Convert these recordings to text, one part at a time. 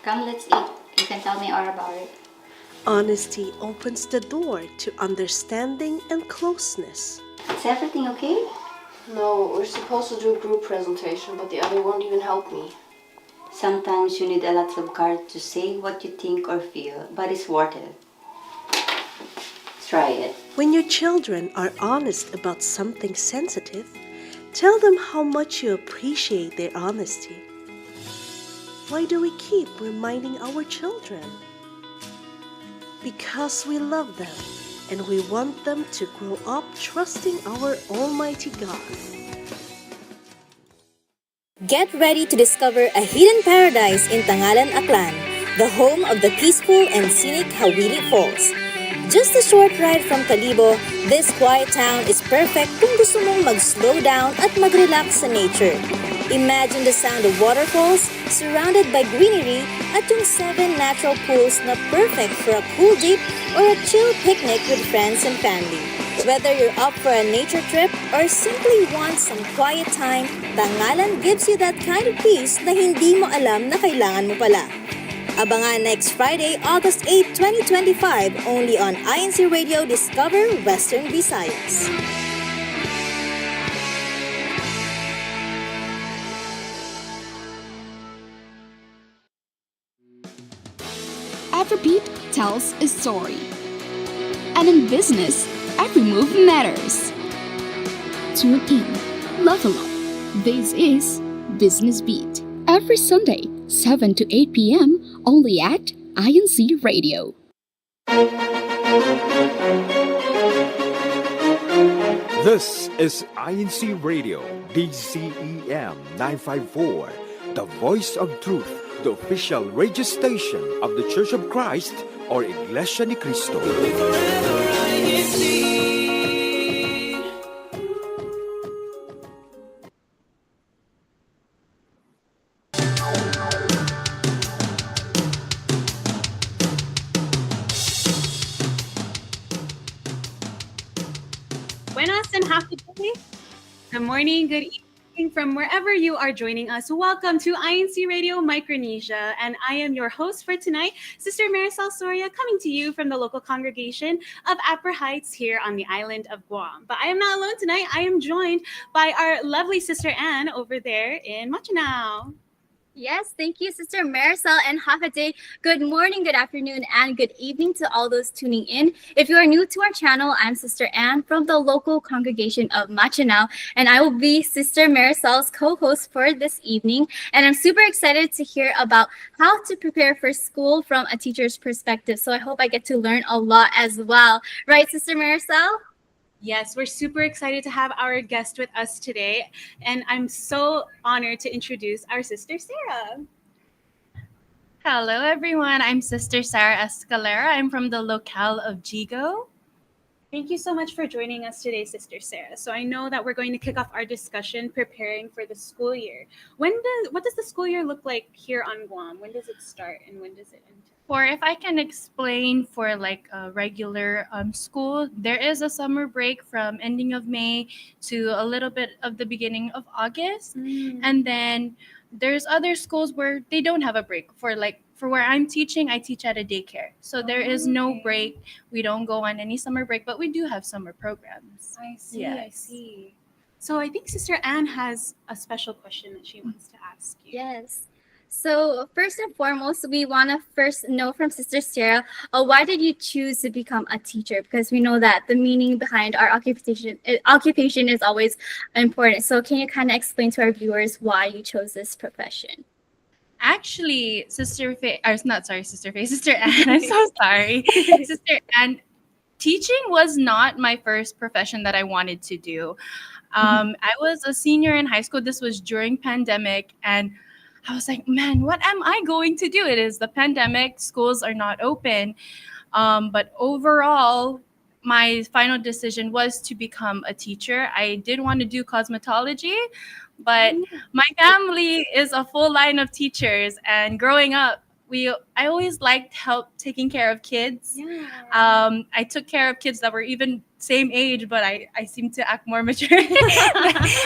Come, let's eat. You can tell me all about it. Honesty opens the door to understanding and closeness. Is everything okay? No, we're supposed to do a group presentation, but the other won't even help me. Sometimes you need a lot of courage to say what you think or feel, but it's worth it. Try it. When your children are honest about something sensitive, tell them how much you appreciate their honesty. Why do we keep reminding our children? Because we love them and we want them to grow up trusting our Almighty God. Get ready to discover a hidden paradise in Tangalan, Aklan, the home of the peaceful and scenic Hawili Falls. Just a short ride from Kalibo, this quiet town is perfect kung gusto mong mag-slow down at mag-relax sa nature. Imagine the sound of waterfalls surrounded by greenery at yung 7 natural pools na perfect for a cool dip or a chill picnic with friends and family. Whether you're up for a nature trip or simply want some quiet time, Tangalan gives you that kind of peace na hindi mo alam na kailangan mo pala. Abangan next Friday, August 8, 2025, only on INCRadio Discover Western Visayas. Every beat tells a story. And in business, every move matters. Tune in, laugh along. This is Business Beat. Every Sunday, 7 to 8 p.m. only at INCRadio. This is INCRadio, DCEM 954, the voice of truth, the official radio station of the Church of Christ or Iglesianicristo. Buenas and happy day. Good morning, good evening from wherever you are joining us. Welcome to INCRadio Micronesia, and I am your host for tonight, Sister Marisol Soria, coming to you from the local congregation of Upper Heights here on the island of Guam. But I am not alone tonight. I am joined by our lovely Sister Anne over there in Machinao. Yes, thank you, Sister Marisol, and have a day. Good morning, good afternoon, and good evening to all those tuning in. If you are new to our channel, I'm Sister Anne from the local congregation of Machinao, and I will be Sister Marisol's co-host for this evening. And I'm super excited to hear about how to prepare for school from a teacher's perspective. So I hope I get to learn a lot as well. Right, Sister Marisol? Yes, we're super excited to have our guest with us today, and I'm so honored to introduce our Sister Sarah. Hello, everyone. I'm Sister Sarah Escalera. I'm from the locale of Jigo. Thank you so much for joining us today, Sister Sarah. So I know that we're going to kick off our discussion preparing for the school year. What does the school year look like here on Guam? When does it start and when does it end? Or if I can explain for like a regular school, there is a summer break from ending of May to a little bit of the beginning of August. And then there's other schools where they don't have a break. For where I'm teaching, I teach at a daycare. So there is no break. We don't go on any summer break, but we do have summer programs. I see, Yes. I see. So I think Sister Anne has a special question that she wants to ask you. Yes. So first and foremost, we want to first know from Sister Sarah, why did you choose to become a teacher? Because we know that the meaning behind our occupation is always important. So can you kind of explain to our viewers why you chose this profession? Actually, Sister Anne, I'm so sorry. Sister Anne, teaching was not my first profession that I wanted to do. I was a senior in high school. This was during pandemic, and I was like, man, what am I going to do? It is the pandemic. Schools are not open. But overall, my final decision was to become a teacher. I did want to do cosmetology, but my family is a full line of teachers. And growing up, I always liked taking care of kids. I took care of kids that were even same age, but I seem to act more mature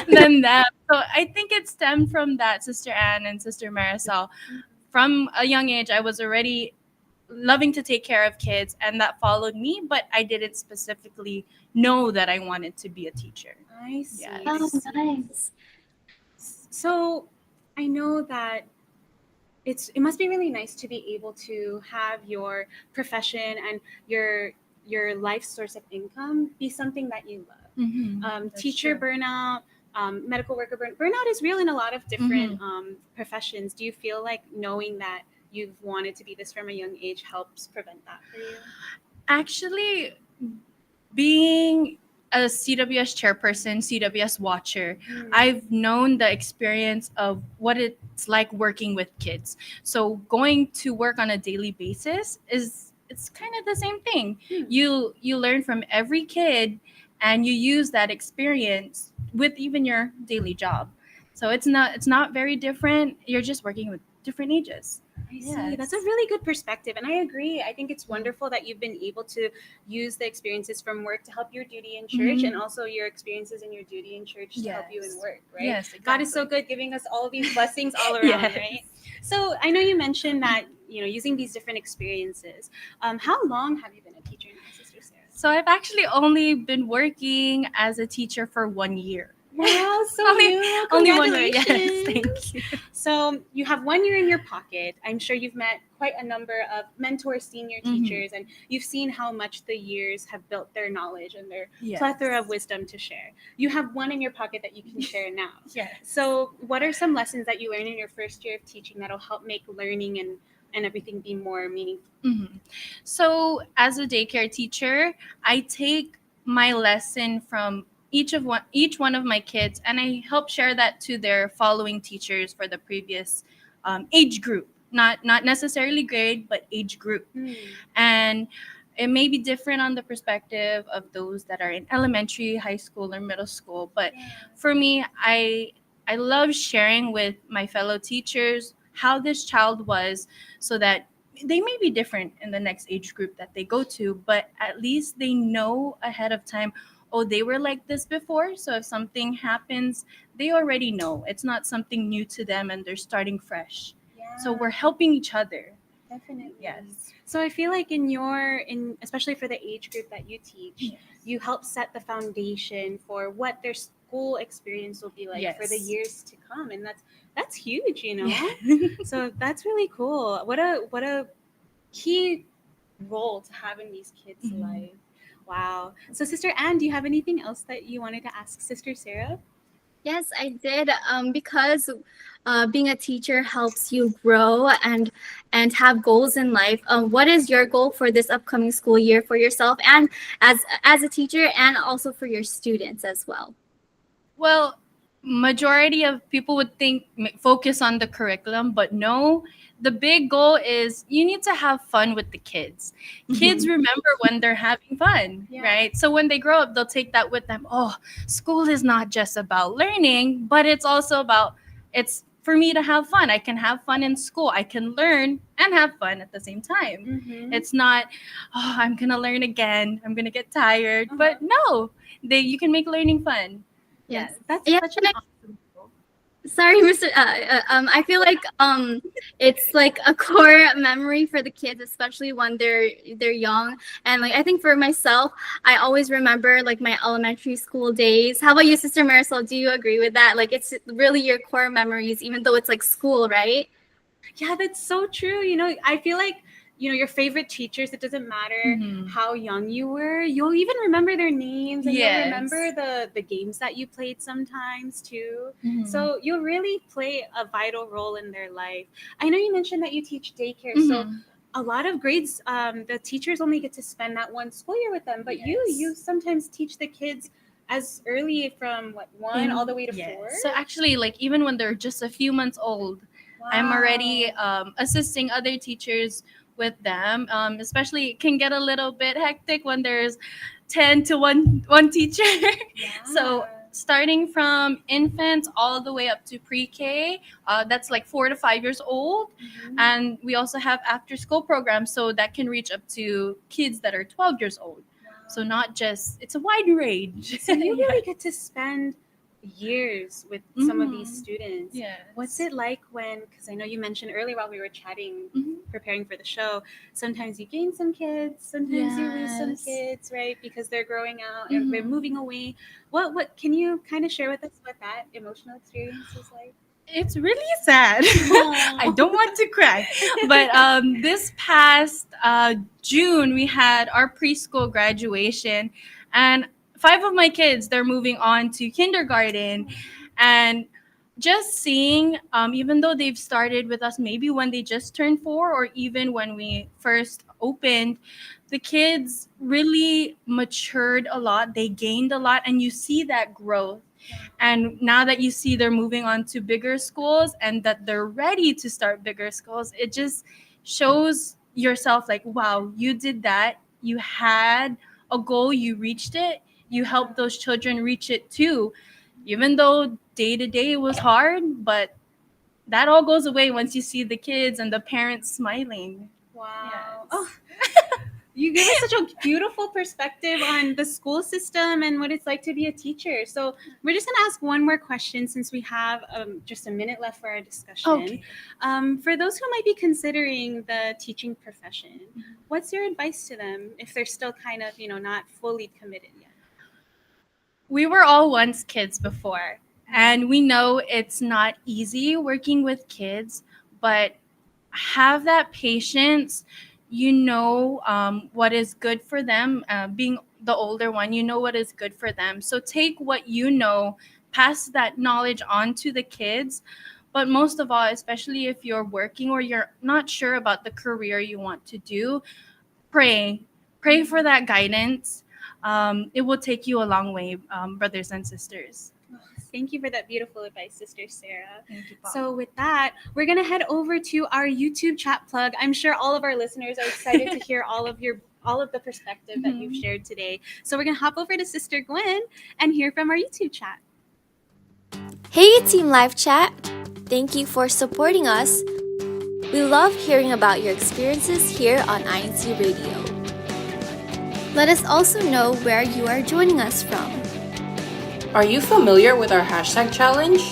than them. So I think it stemmed from that, Sister Anne and Sister Marisol. from a young age, I was already loving to take care of kids, and that followed me, but I didn't specifically know that I wanted to be a teacher. I see. Yes. I Oh, see. nice. So I know that it must be really nice to be able to have your profession and your life source of income be something that you love. That's Teacher true. burnout, medical worker burnout is real in a lot of different professions. Do you feel like knowing that you've wanted to be this from a young age helps prevent that for you? Actually, being a CWS chairperson, CWS watcher, I've known the experience of what it's like working with kids. So going to work on a daily basis is it's kind of the same thing. You learn from every kid, and you use that experience with even your daily job. So it's not very different. You're just working with different ages. I see. That's a really good perspective. And I agree. I think it's wonderful that you've been able to use the experiences from work to help your duty in church and also your experiences in your duty in church to help you in work, right? Yes, God is so good giving us all these blessings all around, right? So I know you mentioned that, using these different experiences. How long have you been a teacher now, Sister Sarah? So I've actually only been working as a teacher for 1 year. Wow, so Only- new. only 1 year, yes, Congratulations. thank you. So you have 1 year in your pocket. I'm sure you've met quite a number of mentors, senior teachers, and you've seen how much the years have built their knowledge and their plethora of wisdom to share. You have one in your pocket that you can share now. Yes. So what are some lessons that you learned in your first year of teaching that'll help make learning and everything be more meaningful? So as a daycare teacher, I take my lesson from each one of my kids, and I help share that to their following teachers for the previous age group, not necessarily grade, but age group. And it may be different on the perspective of those that are in elementary, high school, or middle school. But for me, I love sharing with my fellow teachers how this child was, so that they may be different in the next age group that they go to, but at least they know ahead of time, oh, they were like this before. So if something happens, they already know. It's not something new to them, and they're starting fresh. So we're helping each other. Definitely. Yes. So I feel like especially for the age group that you teach, you help set the foundation for what their school experience will be like for the years to come, and that's huge, So that's really cool. What a key role to have in these kids' life. Wow. So Sister Anne, do you have anything else that you wanted to ask Sister Sarah? Yes, I did. Because being a teacher helps you grow and have goals in life. What is your goal for this upcoming school year for yourself and as a teacher, and also for your students as well? Well, majority of people would think focus on the curriculum, but no, the big goal is you need to have fun with the kids. Kids remember when they're having fun, right? So when they grow up, they'll take that with them. Oh, school is not just about learning, but it's also about, it's for me to have fun. I can have fun in school. I can learn and have fun at the same time. It's not, oh, I'm going to learn again. I'm going to get tired. But no, you can make learning fun. Yes, That's yeah, such an awesome goal. Sorry, Mr. I feel like it's like a core memory for the kids, especially when they're young. And like I think for myself, I always remember like my elementary school days. How about you, Sister Marisol? Do you agree with that? Like it's really your core memories, even though it's like school, right? Yeah, that's so true. I feel like, your favorite teachers, it doesn't matter how young you were, you'll even remember their names and you'll remember the games that you played sometimes too. So you'll really play a vital role in their life. I know you mentioned that you teach daycare, so a lot of grades, the teachers only get to spend that one school year with them, but you sometimes teach the kids as early from one all the way to 4. So actually, like even when they're just a few months old, I'm already assisting other teachers with them. Especially, it can get a little bit hectic when there's 10 to one teacher. So starting from infants all the way up to pre-K, that's like 4 to 5 years old. And we also have after school programs, so that can reach up to kids that are 12 years old. So not just, it's a wide range. So you really get to spend years with some of these Mhm. students. Yes. What's it like when, because I know you mentioned earlier while we were chatting, preparing for the show, sometimes you gain some kids, sometimes you lose some Yes. kids, right? Because they're growing out and they're Mhm. moving away. What can you kind of share with us what that emotional experience was like? It's really sad. I Aw. don't want to cry. But this past June, we had our preschool graduation, and five of my kids, they're moving on to kindergarten. And just seeing, even though they've started with us maybe when they just turned 4 or even when we first opened, the kids really matured a lot. They gained a lot, and you see that growth. And now that you see they're moving on to bigger schools and that they're ready to start bigger schools, it just shows yourself like, wow, you did that. You had a goal, you reached it, you helped those children reach it too. Even though day to day was hard, but that all goes away once you see the kids and the parents smiling. Wow. Yes. Oh, you give us such a beautiful perspective on the school system and what it's like to be a teacher. So we're just going to ask one more question since we have just a minute left for our discussion. Okay. For those who might be considering the teaching profession, what's your advice to them if they're still kind of, not fully committed yet? We were all once kids before, and we know it's not easy working with kids, but have that patience. You know what is good for them. Being the older one, you know what is good for them. So take what you know, pass that knowledge on to the kids. But most of all, especially if you're working or you're not sure about the career you want to do, pray. Pray for that guidance. It will take you a long way, brothers and sisters. Thank you for that beautiful advice, Sister Sarah. Thank you, Bob. So with that, we're going to head over to our YouTube chat plug. I'm sure all of our listeners are excited to hear all of the perspective that you've shared today. So we're going to hop over to Sister Gwen and hear from our YouTube chat. Hey Team Live Chat! Thank you for supporting us. We love hearing about your experiences here on INC Radio. Let us also know where you are joining us from. Are you familiar with our hashtag challenge?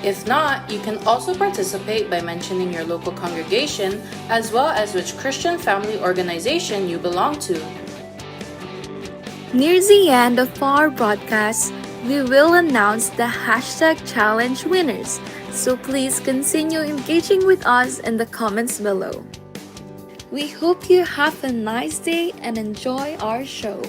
If not, you can also participate by mentioning your local congregation as well as which Christian family organization you belong to. Near the end of our broadcast, we will announce the hashtag challenge winners, so please continue engaging with us in the comments below. We hope you have a nice day and enjoy our show.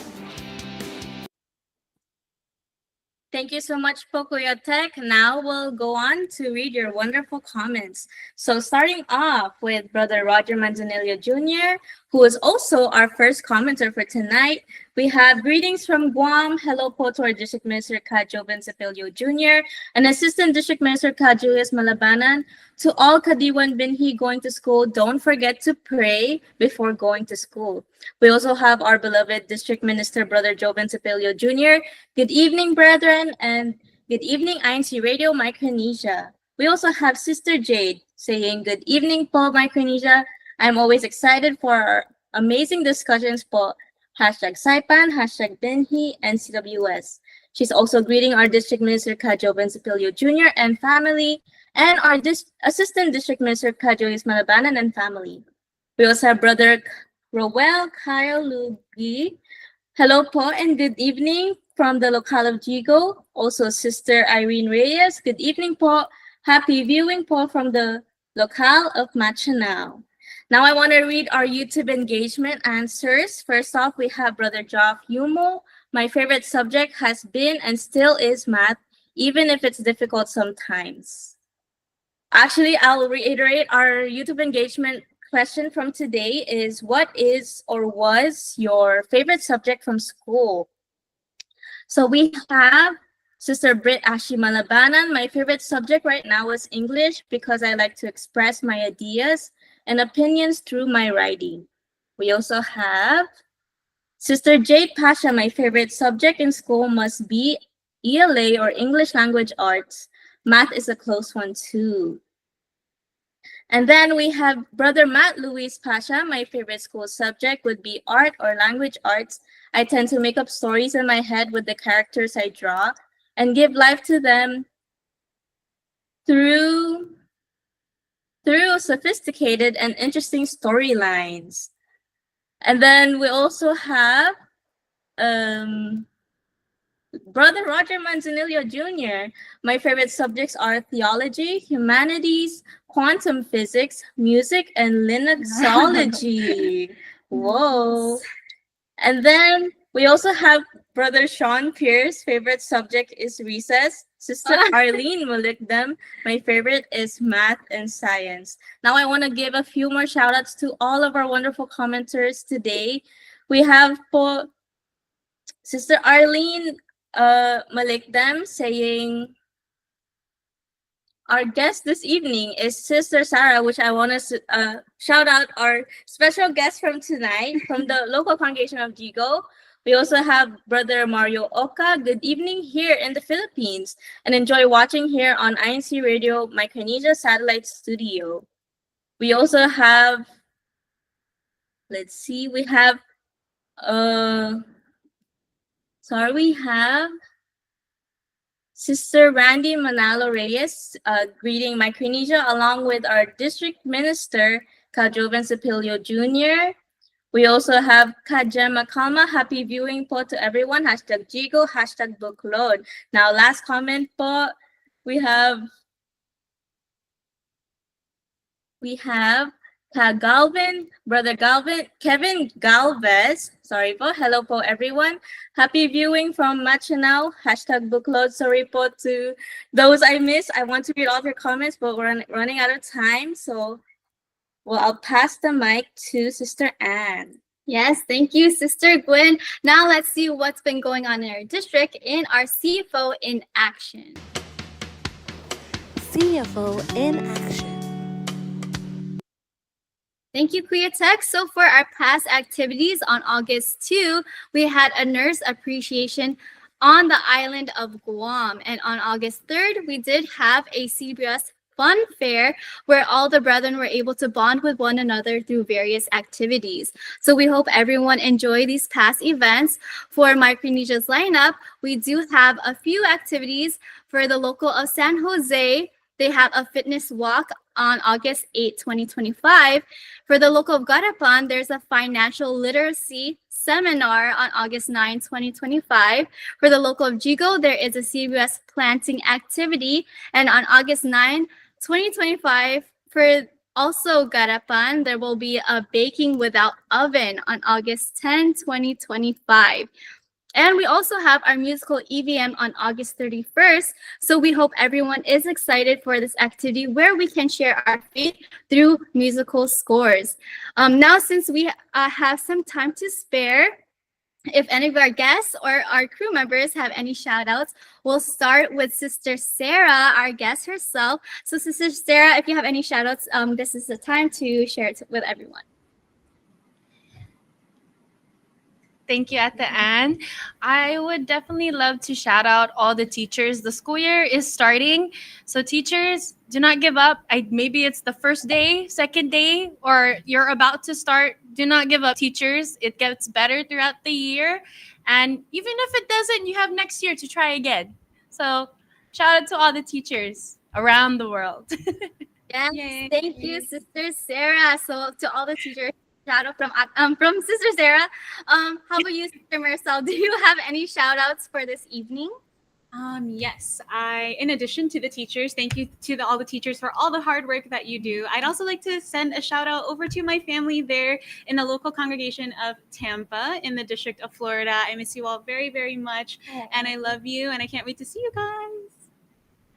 Thank you so much, Pocoyo Tech. Now we'll go on to read your wonderful comments. So starting off with Brother Roger Manzanillo Jr., who is also our first commenter for tonight. We have greetings from Guam. Hello po to our District Minister Ka Joven Cepilio Jr. and Assistant District Minister Ka Julius Malabanan. To all Kadiwan Binhi going to school, don't forget to pray before going to school. We also have our beloved District Minister Brother Joven Cepilio Jr. Good evening, brethren, and good evening, INC Radio Micronesia. We also have Sister Jade saying, good evening po, Micronesia. I'm always excited for our amazing discussions po. Hashtag Saipan, hashtag Binhi, and CWS. She's also greeting our District Minister Ka Joven Cepilio Jr. and family, and our Assistant District Minister Ka Julius Malabanan and family. We also have Brother Rowell Kyle Lugi. Hello po and good evening from the locale of Jigo. Also Sister Irene Reyes. Good evening po. Happy viewing po from the locale of Machanao. Now I want to read our YouTube engagement answers. First off, we have Brother Joff Yumo. My favorite subject has been and still is math, even if it's difficult sometimes. Actually, I'll reiterate our YouTube engagement question from today is, what is or was your favorite subject from school? So we have Sister Britt Ashi Malabanan. My favorite subject right now is English because I like to express my ideas and opinions through my writing. We also have Sister Jade Pasha. My favorite subject in school must be ELA or English Language Arts. Math is a close one too. And then we have Brother Matt Luis Pasha. My favorite school subject would be art or language arts. I tend to make up stories in my head with the characters I draw. and give life to them through sophisticated and interesting storylines. And then we also have Brother Roger Manzanillo Jr. My favorite subjects are theology, humanities, quantum physics, music, and Linuxology. Whoa. And then we also have Brother Sean Pierce. Favorite subject is recess. Sister Arlene Malikdem. My favorite is math and science. Now I want to give a few more shout outs to all of our wonderful commenters today. We have po Sister Arlene Malikdem saying, our guest this evening is Sister Sarah, which I want to shout out our special guest from tonight from the local congregation of Jigo. We also have Brother Mario Oka. Good evening here in the Philippines, and enjoy watching here on INCRadio Micronesia Satellite Studio. We also have, let's see, we have Sister Randy Manalo Reyes greeting Micronesia along with our district minister, Joven Sapilio Jr. We also have Kajema Kalma. Happy viewing po to everyone. Hashtag Jigo, hashtag Bookload. Now, last comment po, we have Galvin, Brother Galvin, Kevin Galvez. Sorry po. Hello po, everyone. Happy viewing from Machinao. Hashtag Bookload. Sorry po to those I missed. I want to read all of your comments, but we're running out of time. So, well, I'll pass the mic to Sister Anne. Yes, thank you, Sister Gwen. Now let's see what's been going on in our district in our CFO in action. CFO in action. Thank you, Kuya Tech. So for our past activities on August 2, we had a nurse appreciation on the island of Guam. And on August 3rd, we did have a CBS fun fair where all the brethren were able to bond with one another through various activities. So we hope everyone enjoyed these past events. For Micronesia's lineup, we do have a few activities. For the local of San Jose, they have a fitness walk on August 8, 2025. For the local of Garapan, there's a financial literacy seminar on August 9, 2025. For the local of Jigo, there is a CBS planting activity. And on August 9, 2025, for also Garapan, there will be a baking without oven on August 10, 2025. And we also have our musical EVM on August 31st. So we hope everyone is excited for this activity where we can share our faith through musical scores. Now, since we have some time to spare, if any of our guests or our crew members have any shout outs, we'll start with Sister Sarah, our guest herself. So Sister Sarah, if you have any shout outs, this is the time to share it with everyone. Thank you, Ate Anne. I would definitely love to shout out all the teachers. The school year is starting, so teachers, do not give up. Maybe it's the first day, second day, or you're about to start. Do not give up, teachers. It gets better throughout the year. And even if it doesn't, you have next year to try again. So shout out to all the teachers around the world. Yes, thank you, Sister Sarah. So to all the teachers, shout out from Sister Sarah. How about you, Sister Marcel? Do you have any shout outs for this evening? Yes, in addition to the teachers, thank you to all the teachers for all the hard work that you do. I'd also like to send a shout out over to my family there in the local congregation of Tampa in the District of Florida. I miss you all very, very much, and I love you, and I can't wait to see you guys.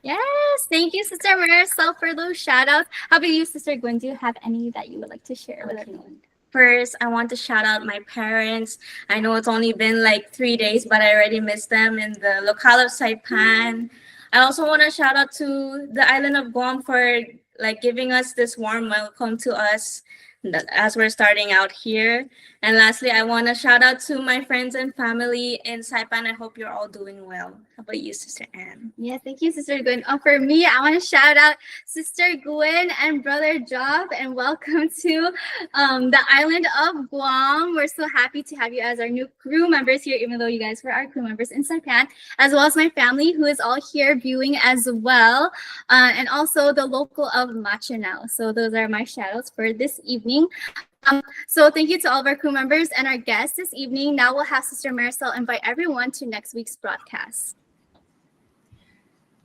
Yes, thank you, Sister Marcel, for those shout outs. How about you, Sister Gwen? Do you have any that you would like to share with everyone? First, I want to shout out my parents. I know it's only been like 3 days, but I already miss them in the locale of Saipan. I also want to shout out to the island of Guam for like giving us this warm welcome to us as we're starting out here. And lastly, I want to shout out to my friends and family in Saipan. I hope you're all doing well. How about you, Sister Anne? Yes, thank you, Sister Gwen. For me, I want to shout out Sister Gwen and Brother Job, and welcome to the island of Guam. We're so happy to have you as our new crew members here, even though you guys were our crew members in Saipan, as well as my family who is all here viewing as well, and also the local of Machanao. So those are my shout outs for this evening. So thank you to all of our crew members and our guests this evening. Now we'll have Sister Marisol invite everyone to next week's broadcast.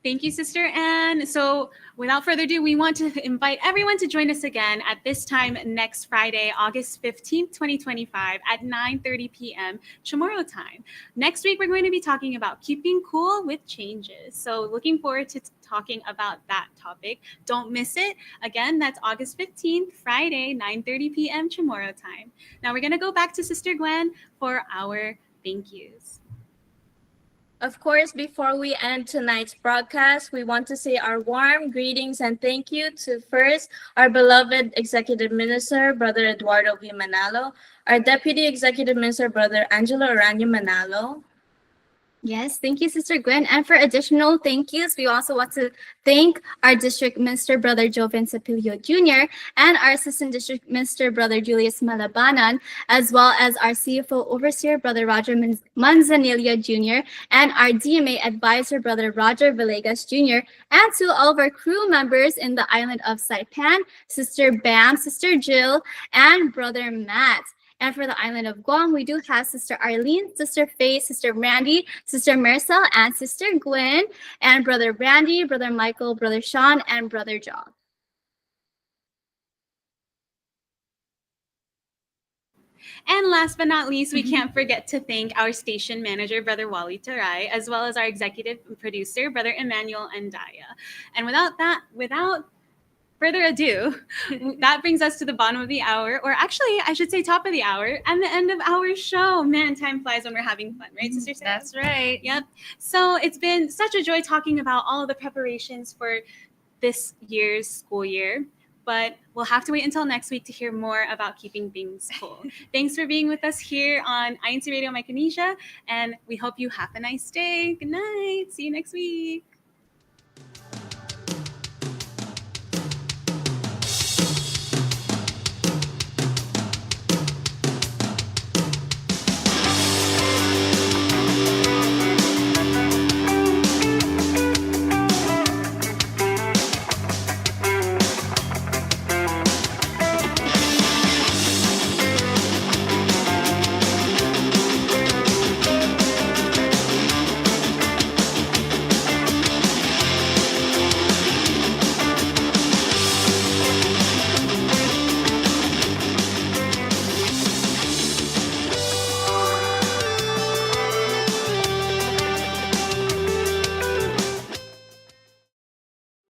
Thank you, Sister Anne. So without further ado, we want to invite everyone to join us again at this time next Friday, August 15th, 2025 at 9:30 p.m. Chamorro time. Next week, we're going to be talking about keeping cool with changes. So looking forward to talking about that topic. Don't miss it. Again, that's August 15th, Friday, 9:30 p.m. Chamorro time. Now we're going to go back to Sister Gwen for our thank yous. Of course, before we end tonight's broadcast, we want to say our warm greetings and thank you to first our beloved Executive Minister, Brother Eduardo V. Manalo, our Deputy Executive Minister, Brother Angelo Aranyo Manalo. Yes, thank you, Sister Gwen. And for additional thank yous, we also want to thank our District Minister, Brother Joven Sapilio Jr., and our Assistant District Minister, Brother Julius Malabanan, as well as our CFO Overseer, Brother Roger Manzanilla Jr., and our DMA Advisor, Brother Roger Villegas Jr., and to all of our crew members in the island of Saipan, Sister Bam, Sister Jill, and Brother Matt. And for the island of Guam, we do have Sister Arlene, Sister Faye, Sister Randy, Sister Marcel, and Sister Gwen, and Brother Randy, Brother Michael, Brother Sean, and Brother John. And last but not least, we can't forget to thank our station manager, Brother Wally Taray, as well as our executive producer, Brother Emmanuel Andaya. And without further ado, that brings us to the bottom of the hour, or actually, I should say top of the hour, and the end of our show. Man, time flies when we're having fun, right, Sister Sarah? That's right. Yep. So it's been such a joy talking about all of the preparations for this year's school year, but we'll have to wait until next week to hear more about keeping things cool. Thanks for being with us here on INCRadio Micronesia, and we hope you have a nice day. Good night. See you next week.